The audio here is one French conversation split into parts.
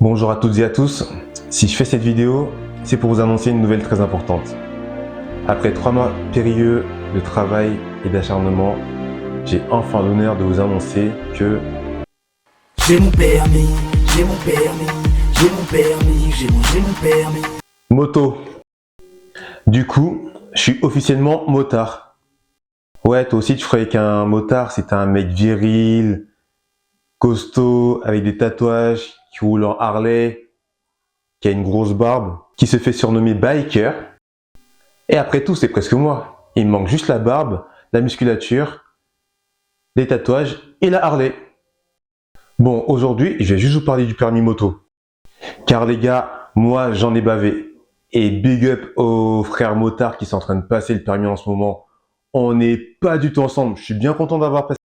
Bonjour à toutes et à tous, si je fais cette vidéo, c'est pour vous annoncer une nouvelle très importante. Après 3 mois périlleux de travail et d'acharnement, j'ai enfin l'honneur de vous annoncer que j'ai mon permis, j'ai mon permis, j'ai mon permis, j'ai mon permis. Moto. Du coup, je suis officiellement motard. Ouais, toi aussi tu croyais qu'un motard c'était un mec viril, costaud, avec des tatouages, qui roule en Harley, qui a une grosse barbe, qui se fait surnommer biker. Et après tout, c'est presque moi. Il me manque juste la barbe, la musculature, les tatouages et la Harley. Bon, aujourd'hui, je vais juste vous parler du permis moto. Car les gars, moi j'en ai bavé. Et big up aux frères motards qui sont en train de passer le permis en ce moment. On n'est pas du tout ensemble, je suis bien content d'avoir passé.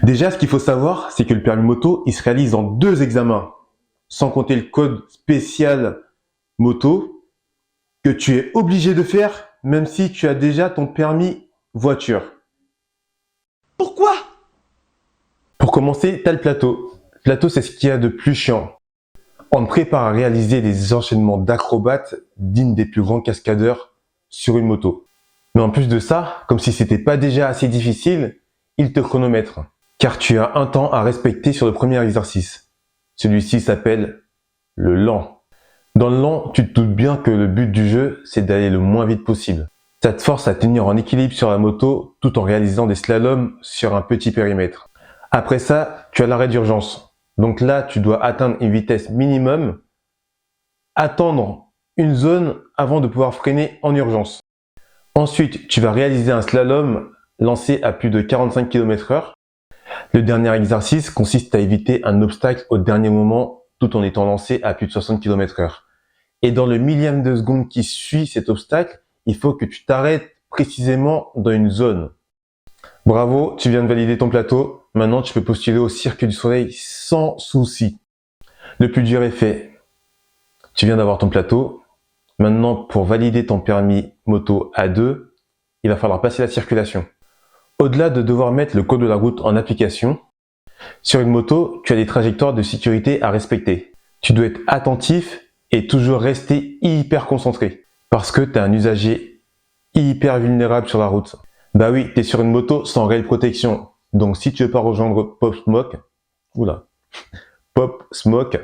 Déjà, ce qu'il faut savoir, c'est que le permis moto, il se réalise en 2 examens. Sans compter le code spécial moto que tu es obligé de faire même si tu as déjà ton permis voiture. Pourquoi? Pour commencer, tu as le plateau. Le plateau, c'est ce qu'il y a de plus chiant. On te prépare à réaliser des enchaînements d'acrobates dignes des plus grands cascadeurs sur une moto. Mais en plus de ça, comme si c'était pas déjà assez difficile, il te chronomètre. Car tu as un temps à respecter sur le premier exercice. Celui-ci s'appelle le lent. Dans le lent, tu te doutes bien que le but du jeu, c'est d'aller le moins vite possible. Ça te force à tenir en équilibre sur la moto tout en réalisant des slaloms sur un petit périmètre. Après ça, tu as l'arrêt d'urgence. Donc là, tu dois atteindre une vitesse minimum, attendre une zone avant de pouvoir freiner en urgence. Ensuite, tu vas réaliser un slalom lancé à plus de 45 km/h. Le dernier exercice consiste à éviter un obstacle au dernier moment tout en étant lancé à plus de 60 km/h. Et dans le millième de seconde qui suit cet obstacle, il faut que tu t'arrêtes précisément dans une zone. Bravo, tu viens de valider ton plateau. Maintenant, tu peux postuler au Cirque du Soleil sans souci. Le plus dur est fait. Tu viens d'avoir ton plateau. Maintenant, pour valider ton permis moto A2, il va falloir passer la circulation. Au-delà de devoir mettre le code de la route en application, sur une moto, tu as des trajectoires de sécurité à respecter. Tu dois être attentif et toujours rester hyper concentré. Parce que tu es un usager hyper vulnérable sur la route. Bah oui, tu es sur une moto sans réelle protection. Donc si tu veux pas rejoindre Pop Smoke, Pop Smoke,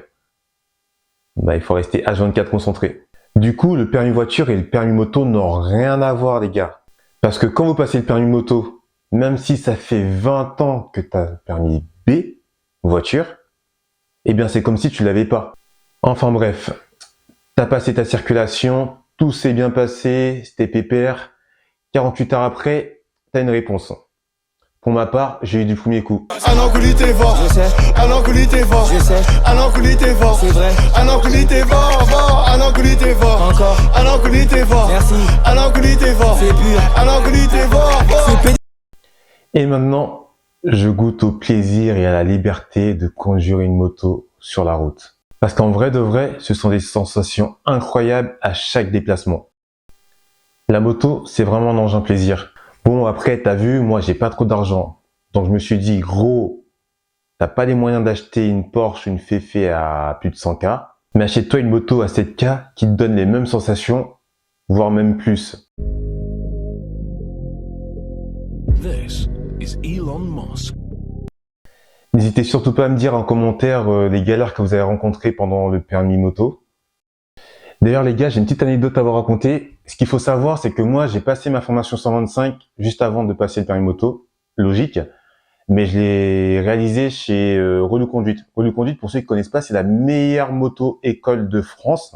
bah il faut rester H24 concentré. Du coup, le permis voiture et le permis moto n'ont rien à voir les gars. Parce que quand vous passez le permis moto, même si ça fait 20 ans que tu as le permis B, voiture, eh bien c'est comme si tu l'avais pas. Enfin bref, tu as passé ta circulation, tout s'est bien passé, c'était pépère. 48 heures après, tu as une réponse. Pour ma part, j'ai eu du premier coup. Alors que t'es fort, je sais. Alors que t'es fort, je sais. Alors que t'es fort, c'est vrai. Alors que t'es fort, fort. Alors que t'es fort, encore. Alors que t'es fort, merci. Alors que t'es fort, c'est pur. Alors que t'es fort, fort. Et maintenant, je goûte au plaisir et à la liberté de conduire une moto sur la route. Parce qu'en vrai de vrai, ce sont des sensations incroyables à chaque déplacement. La moto, c'est vraiment un engin plaisir. Bon, après, t'as vu, moi, j'ai pas trop d'argent. Donc, je me suis dit, gros, t'as pas les moyens d'acheter une Porsche, une Féfé à plus de 100K. Mais achète-toi une moto à 7K qui te donne les mêmes sensations, voire même plus. This is Elon Musk. N'hésitez surtout pas à me dire en commentaire les galères que vous avez rencontrées pendant le permis moto. D'ailleurs les gars, j'ai une petite anecdote à vous raconter. Ce qu'il faut savoir, c'est que moi j'ai passé ma formation 125 juste avant de passer le permis moto, logique. Mais je l'ai réalisé chez Renault Conduite. Renault Conduite, pour ceux qui ne connaissent pas, c'est la meilleure moto école de France.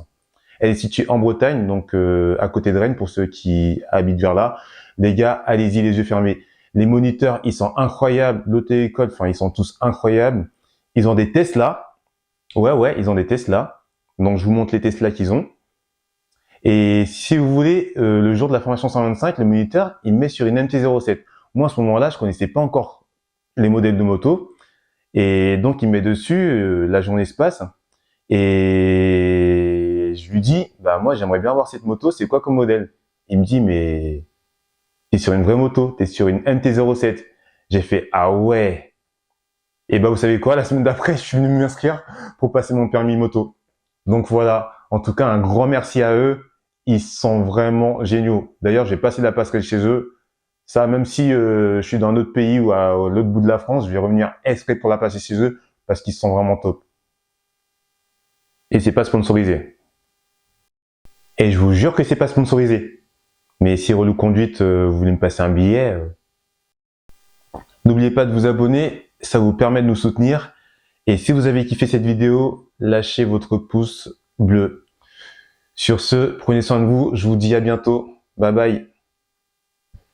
Elle est située en Bretagne, donc à côté de Rennes pour ceux qui habitent vers là. Les gars, allez-y les yeux fermés. Les moniteurs, ils sont incroyables. L'auto-école, enfin ils sont tous incroyables. Ils ont des Tesla. Ouais, ils ont des Tesla. Donc je vous montre les Tesla qu'ils ont. Et si vous voulez, le jour de la formation 125, le moniteur, il met sur une MT-07. Moi, à ce moment-là, je connaissais pas encore les modèles de moto. Et donc, il met dessus, la journée se passe. Et je lui dis, bah moi, j'aimerais bien avoir cette moto, c'est quoi comme modèle? Il me dit, mais t'es sur une vraie moto, t'es sur une MT-07. J'ai fait, ah ouais. Et bah, vous savez quoi, la semaine d'après, je suis venu m'inscrire pour passer mon permis moto. Donc voilà, en tout cas, un grand merci à eux. Ils sont vraiment géniaux. D'ailleurs, j'ai passé la passerelle chez eux. Ça, même si je suis dans un autre pays ou à l'autre bout de la France, je vais revenir exprès pour la passer chez eux parce qu'ils sont vraiment top. Et c'est pas sponsorisé. Et je vous jure que c'est pas sponsorisé. Mais si Relou Conduite, vous voulez me passer un billet, n'oubliez pas de vous abonner, ça vous permet de nous soutenir. Et si vous avez kiffé cette vidéo, lâchez votre pouce bleu. Sur ce, prenez soin de vous, je vous dis à bientôt. Bye bye.